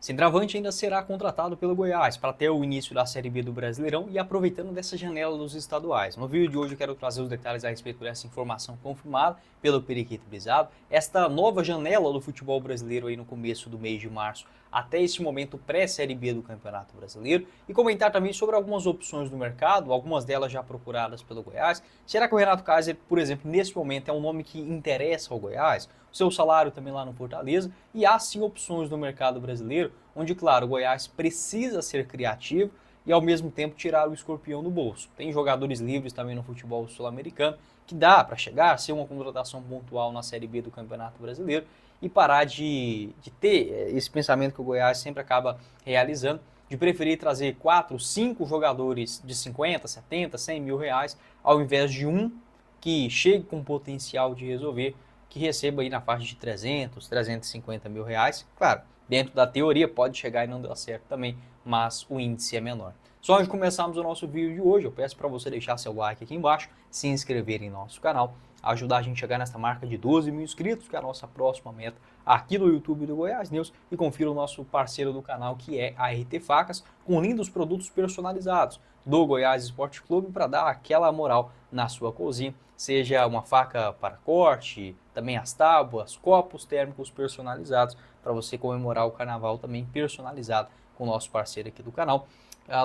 Centroavante ainda será contratado pelo Goiás para até o início da Série B do Brasileirão e aproveitando dessa janela dos estaduais. No vídeo de hoje eu quero trazer os detalhes a respeito dessa informação confirmada pelo Periquito Brisado. Esta nova janela do futebol brasileiro aí no começo do mês de março até esse momento pré-Série B do Campeonato Brasileiro e comentar também sobre algumas opções do mercado, algumas delas já procuradas pelo Goiás. Será que o Renato Kaiser, por exemplo, nesse momento é um nome que interessa ao Goiás? O seu salário também lá no Fortaleza e há sim opções no mercado brasileiro, onde, claro, o Goiás precisa ser criativo e ao mesmo tempo tirar o escorpião do bolso. Tem jogadores livres também no futebol sul-americano que dá para chegar, ser uma contratação pontual na Série B do Campeonato Brasileiro e parar de ter esse pensamento que o Goiás sempre acaba realizando, de preferir trazer 4, 5 jogadores de 50, 70, 100 mil reais, ao invés de um que chegue com potencial de resolver, que receba aí na faixa de 300, 350 mil reais. Claro, dentro da teoria pode chegar e não dar certo também, mas o índice é menor. Só antes de começarmos o nosso vídeo de hoje, eu peço para você deixar seu like aqui embaixo, se inscrever em nosso canal, ajudar a gente a chegar nessa marca de 12 mil inscritos, que é a nossa próxima meta aqui no YouTube do Goiás News, e confira o nosso parceiro do canal, que é a RT Facas, com lindos produtos personalizados do Goiás Esporte Clube para dar aquela moral na sua cozinha, seja uma faca para corte, também as tábuas, copos térmicos personalizados para você comemorar o carnaval também personalizado com o nosso parceiro aqui do canal.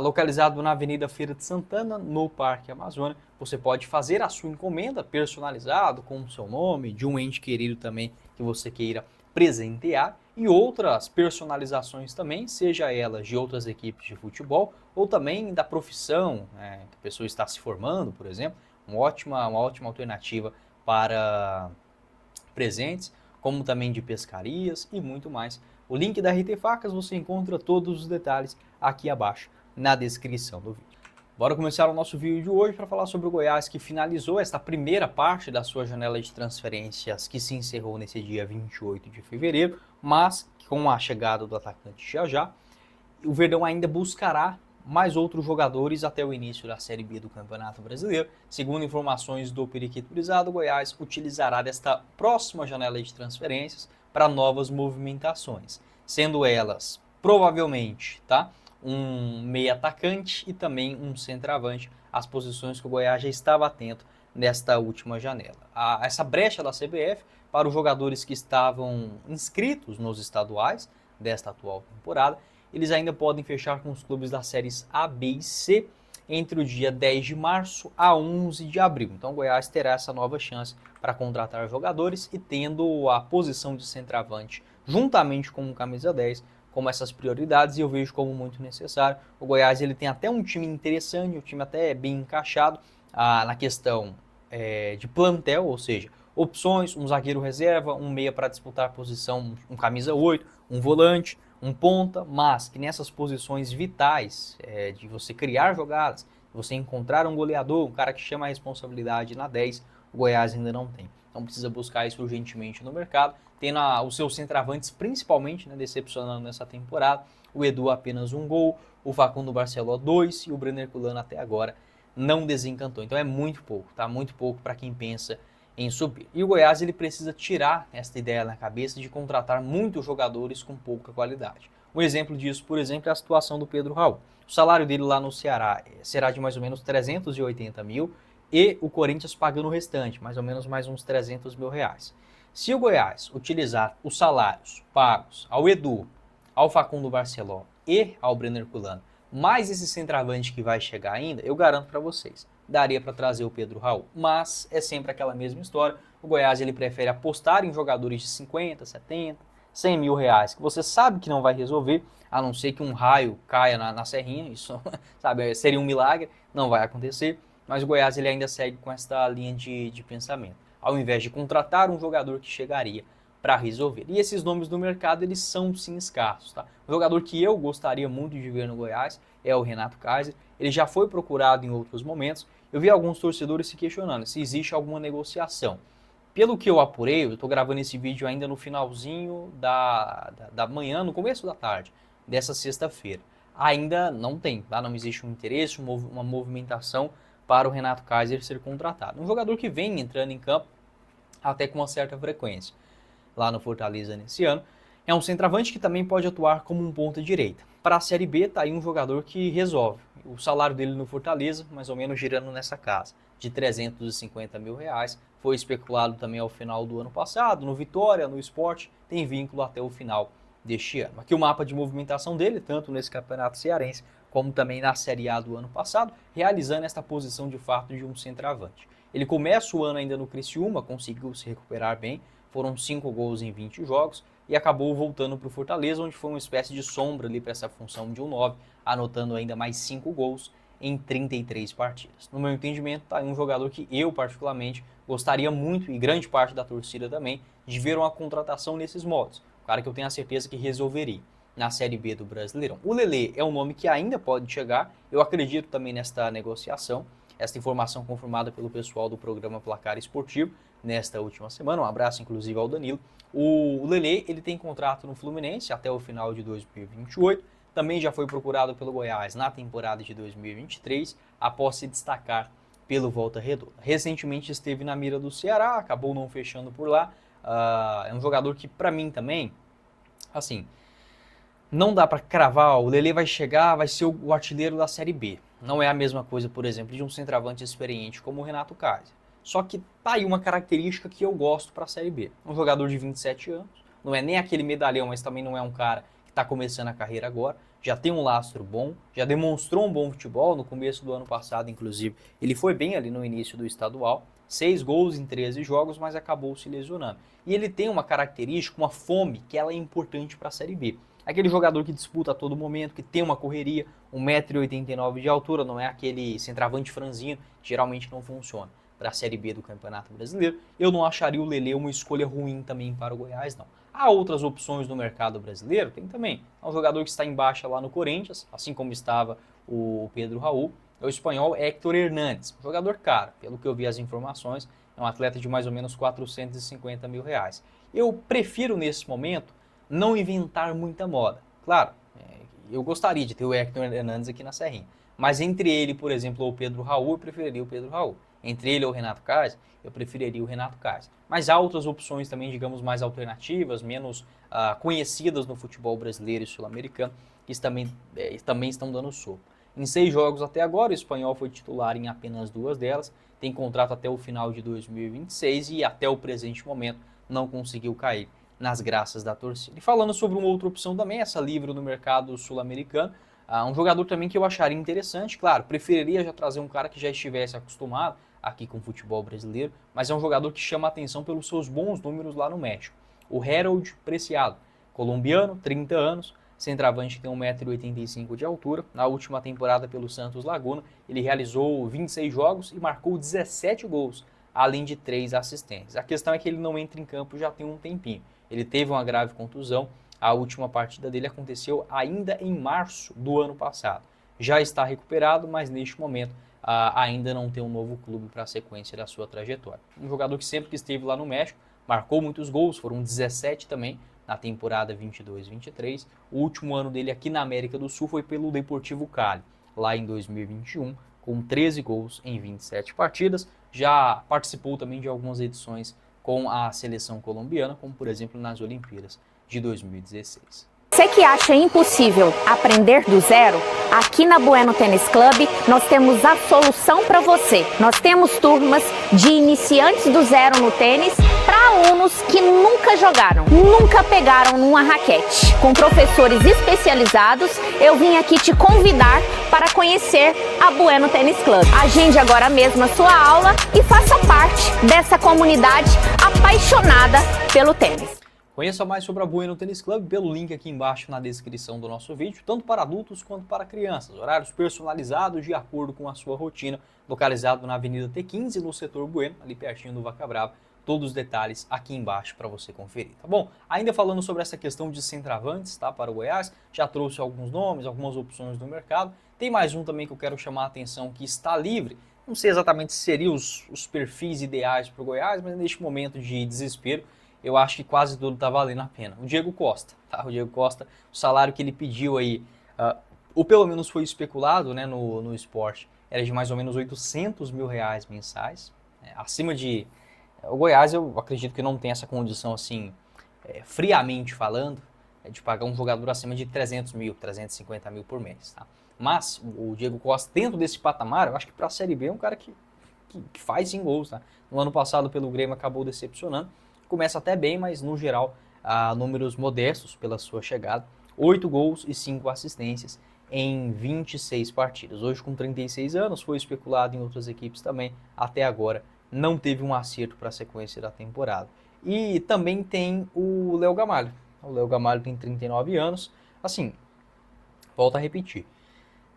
Localizado na Avenida Feira de Santana, no Parque Amazônia, você pode fazer a sua encomenda personalizado com o seu nome, de um ente querido também que você queira presentear e outras personalizações também, seja elas de outras equipes de futebol ou também da profissão, que a pessoa está se formando, por exemplo, uma ótima alternativa para presentes, como também de pescarias e muito mais. O link da RT Facas você encontra todos os detalhes aqui abaixo na descrição do vídeo. Bora começar o nosso vídeo de hoje para falar sobre o Goiás, que finalizou esta primeira parte da sua janela de transferências, que se encerrou nesse dia 28 de fevereiro, mas com a chegada do atacante Já, o Verdão ainda buscará mais outros jogadores até o início da Série B do Campeonato Brasileiro. Segundo informações do Periquito Brisado, o Goiás utilizará desta próxima janela de transferências para novas movimentações, sendo elas, provavelmente, um meia atacante e também um centroavante, as posições que o Goiás já estava atento nesta última janela. Essa brecha da CBF para os jogadores que estavam inscritos nos estaduais desta atual temporada, eles ainda podem fechar com os clubes das séries A, B e C entre o dia 10 de março a 11 de abril. Então o Goiás terá essa nova chance para contratar jogadores e tendo a posição de centroavante juntamente com o camisa 10 como essas prioridades, e eu vejo como muito necessário. O Goiás ele tem até um time interessante, um time até bem encaixado na questão de plantel, ou seja, opções, um zagueiro reserva, um meia para disputar a posição, um camisa 8, um volante, um ponta, mas que nessas posições vitais de você criar jogadas, você encontrar um goleador, um cara que chama a responsabilidade na 10, o Goiás ainda não tem. Então precisa buscar isso urgentemente no mercado, tendo os seus centroavantes principalmente decepcionando nessa temporada. O Edu apenas um gol, o Facundo Barceló 2 e o Brenner Culano até agora não desencantou. Então é muito pouco, tá? Muito pouco para quem pensa em subir. E o Goiás ele precisa tirar esta ideia na cabeça de contratar muitos jogadores com pouca qualidade. Um exemplo disso, por exemplo, é a situação do Pedro Raul. O salário dele lá no Ceará será de mais ou menos 380 mil e o Corinthians pagando o restante, mais ou menos mais uns 300 mil reais. Se o Goiás utilizar os salários pagos ao Edu, ao Facundo Barceló e ao Brenner Culano, mais esse centroavante que vai chegar ainda, eu garanto para vocês, daria para trazer o Pedro Raul, mas é sempre aquela mesma história. O Goiás ele prefere apostar em jogadores de 50, 70, 100 mil reais, que você sabe que não vai resolver, a não ser que um raio caia na serrinha, isso sabe, seria um milagre, não vai acontecer, mas o Goiás ele ainda segue com esta linha de pensamento, ao invés de contratar um jogador que chegaria para resolver. E esses nomes do mercado, eles são sim escassos, tá? O jogador que eu gostaria muito de ver no Goiás é o Renato Kaiser. Ele já foi procurado em outros momentos. Eu vi alguns torcedores se questionando se existe alguma negociação. Pelo que eu apurei, eu estou gravando esse vídeo ainda no finalzinho da manhã, no começo da tarde, dessa sexta-feira. Ainda não tem, tá? Não existe um interesse, uma movimentação para o Renato Kaiser ser contratado. Um jogador que vem entrando em campo até com uma certa frequência lá no Fortaleza nesse ano. É um centroavante que também pode atuar como um ponta-direita. Para a Série B, tá aí um jogador que resolve. O salário dele no Fortaleza, mais ou menos girando nessa casa, de R$350 mil. Foi especulado também ao final do ano passado, no Vitória, no Sport, tem vínculo até o final deste ano. Aqui o mapa de movimentação dele, tanto nesse campeonato cearense, como também na Série A do ano passado, realizando esta posição de fato de um centroavante. Ele começa o ano ainda no Criciúma, conseguiu se recuperar bem, foram 5 gols em 20 jogos, e acabou voltando para o Fortaleza, onde foi uma espécie de sombra ali para essa função de um 9, anotando ainda mais 5 gols em 33 partidas. No meu entendimento, tá aí um jogador que eu particularmente gostaria muito, e grande parte da torcida também, de ver uma contratação nesses modos. Um cara que eu tenho a certeza que resolveria na Série B do Brasileirão. O Lelê é um nome que ainda pode chegar, eu acredito também nesta negociação, esta informação confirmada pelo pessoal do programa Placar Esportivo nesta última semana. Um abraço inclusive ao Danilo. O Lelê, ele tem contrato no Fluminense até o final de 2028, também já foi procurado pelo Goiás na temporada de 2023, após se destacar pelo Volta Redonda. Recentemente esteve na mira do Ceará, acabou não fechando por lá. É um jogador que, para mim também, assim, não dá para cravar, o Lelê vai chegar, vai ser o artilheiro da Série B. Não é a mesma coisa, por exemplo, de um centroavante experiente como o Renato Kaiser. Só que tá aí uma característica que eu gosto para a Série B. Um jogador de 27 anos, não é nem aquele medalhão, mas também não é um cara que está começando a carreira agora. Já tem um lastro bom, já demonstrou um bom futebol no começo do ano passado, inclusive. Ele foi bem ali no início do estadual, 6 gols em 13 jogos, mas acabou se lesionando. E ele tem uma característica, uma fome, que ela é importante para a Série B. Aquele jogador que disputa a todo momento, que tem uma correria, 1,89 m de altura, não é aquele centroavante franzino, que geralmente não funciona para a Série B do Campeonato Brasileiro. Eu não acharia o Lelê uma escolha ruim também para o Goiás, não. Há outras opções no mercado brasileiro, tem também. É um jogador que está em baixa lá no Corinthians, assim como estava o Pedro Raul. É o espanhol Héctor Hernández, um jogador caro, pelo que eu vi as informações, é um atleta de mais ou menos R$450 mil. Eu prefiro, nesse momento, não inventar muita moda. Claro, eu gostaria de ter o Héctor Hernández aqui na Serrinha, mas entre ele, por exemplo, ou o Pedro Raul, eu preferiria o Pedro Raul. Entre ele ou o Renato Kaiser, eu preferiria o Renato Kaiser. Mas há outras opções também, digamos, mais alternativas, menos conhecidas no futebol brasileiro e sul-americano, que também estão dando sopa. Em 6 jogos até agora, o espanhol foi titular em apenas 2 delas, tem contrato até o final de 2026 e até o presente momento não conseguiu cair nas graças da torcida. E falando sobre uma outra opção também, essa livre no mercado sul-americano, um jogador também que eu acharia interessante, claro, preferiria já trazer um cara que já estivesse acostumado aqui com o futebol brasileiro, mas é um jogador que chama a atenção pelos seus bons números lá no México. O Harold Preciado, colombiano, 30 anos, centroavante que tem 1,85 m de altura. Na última temporada pelo Santos Laguna, ele realizou 26 jogos e marcou 17 gols, além de 3 assistências. A questão é que ele não entra em campo já tem um tempinho. Ele teve uma grave contusão, a última partida dele aconteceu ainda em março do ano passado. Já está recuperado, mas neste momento ainda não tem um novo clube para a sequência da sua trajetória. Um jogador que sempre que esteve lá no México, marcou muitos gols, foram 17 também na temporada 22-23. O último ano dele aqui na América do Sul foi pelo Deportivo Cali, lá em 2021, com 13 gols em 27 partidas. Já participou também de algumas edições com a seleção colombiana, como por exemplo nas Olimpíadas de 2016. Você que acha impossível aprender do zero? Aqui na Bueno Tênis Club nós temos a solução para você. Nós temos turmas de iniciantes do zero no tênis para alunos que nunca jogaram, nunca pegaram numa raquete. Com professores especializados, eu vim aqui te convidar para conhecer a Bueno Tênis Club. Agende agora mesmo a sua aula e faça parte dessa comunidade apaixonada pelo tênis. Conheça mais sobre a Bueno Tênis Club pelo link aqui embaixo na descrição do nosso vídeo, tanto para adultos quanto para crianças. Horários personalizados de acordo com a sua rotina, localizado na Avenida T15, no setor Bueno, ali pertinho do Vaca Brava. Todos os detalhes aqui embaixo para você conferir, tá bom? Ainda falando sobre essa questão de centroavantes, tá, para o Goiás, já trouxe alguns nomes, algumas opções no mercado. Tem mais um também que eu quero chamar a atenção que está livre. Não sei exatamente se seriam os perfis ideais para o Goiás, mas neste momento de desespero, eu acho que quase tudo está valendo a pena. O Diego Costa, tá? O Diego Costa, o salário que ele pediu aí, ou pelo menos foi especulado, né, no esporte, era de mais ou menos R$800 mil mensais. Acima de... O Goiás, eu acredito que não tem essa condição assim, friamente falando, de pagar um jogador acima de 300 mil, 350 mil por mês, tá? Mas o Diego Costa, dentro desse patamar, eu acho que para a Série B é um cara que faz sim gols, tá? No ano passado, pelo Grêmio, acabou decepcionando. Começa até bem, mas no geral, números modestos pela sua chegada. 8 gols e 5 assistências em 26 partidas. Hoje, com 36 anos, foi especulado em outras equipes também. Até agora, não teve um acerto para a sequência da temporada. E também tem o Léo Gamalho. O Léo Gamalho tem 39 anos. Assim, volto a repetir.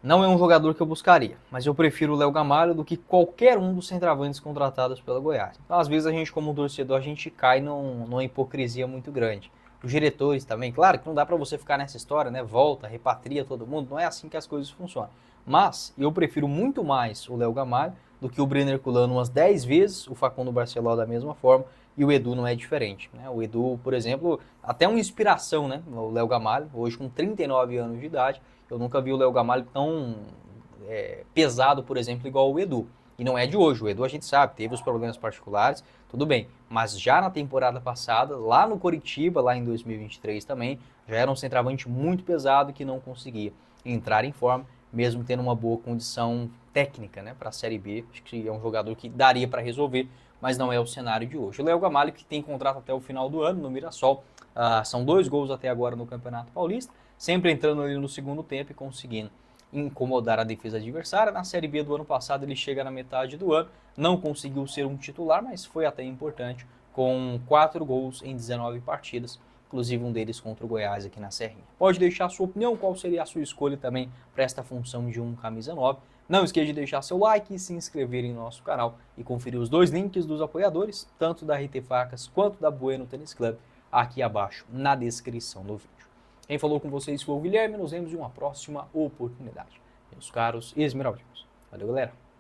Não é um jogador que eu buscaria, mas eu prefiro o Léo Gamalho do que qualquer um dos centroavantes contratados pela Goiás. Então, às vezes, a gente, como torcedor, a gente cai numa hipocrisia muito grande. Os diretores também, claro que não dá para você ficar nessa história, né? Volta, repatria todo mundo, não é assim que as coisas funcionam. Mas eu prefiro muito mais o Léo Gamalho do que o Brenner Herculano umas 10 vezes, o Facundo Barceló da mesma forma, e o Edu não é diferente, né? O Edu, por exemplo, até uma inspiração, né? O Léo Gamalho, hoje com 39 anos de idade, eu nunca vi o Léo Gamalho tão pesado, por exemplo, igual o Edu. E não é de hoje, o Edu a gente sabe, teve os problemas particulares, tudo bem. Mas já na temporada passada, lá no Coritiba, lá em 2023 também, já era um centroavante muito pesado que não conseguia entrar em forma, mesmo tendo uma boa condição técnica, né, para a Série B. Acho que é um jogador que daria para resolver, mas não é o cenário de hoje. O Léo Gamalho, que tem contrato até o final do ano no Mirassol, são 2 gols até agora no Campeonato Paulista, sempre entrando ali no segundo tempo e conseguindo incomodar a defesa adversária. Na Série B do ano passado ele chega na metade do ano, não conseguiu ser um titular, mas foi até importante, com 4 gols em 19 partidas, inclusive um deles contra o Goiás aqui na Serrinha. Pode deixar a sua opinião, qual seria a sua escolha também para esta função de um camisa 9. Não esqueça de deixar seu like e se inscrever em nosso canal e conferir os 2 links dos apoiadores, tanto da RT Facas quanto da Bueno Tênis Club, aqui abaixo na descrição do vídeo. Quem falou com vocês foi o Guilherme, nos vemos em uma próxima oportunidade. Meus caros esmeraldinos. Valeu, galera!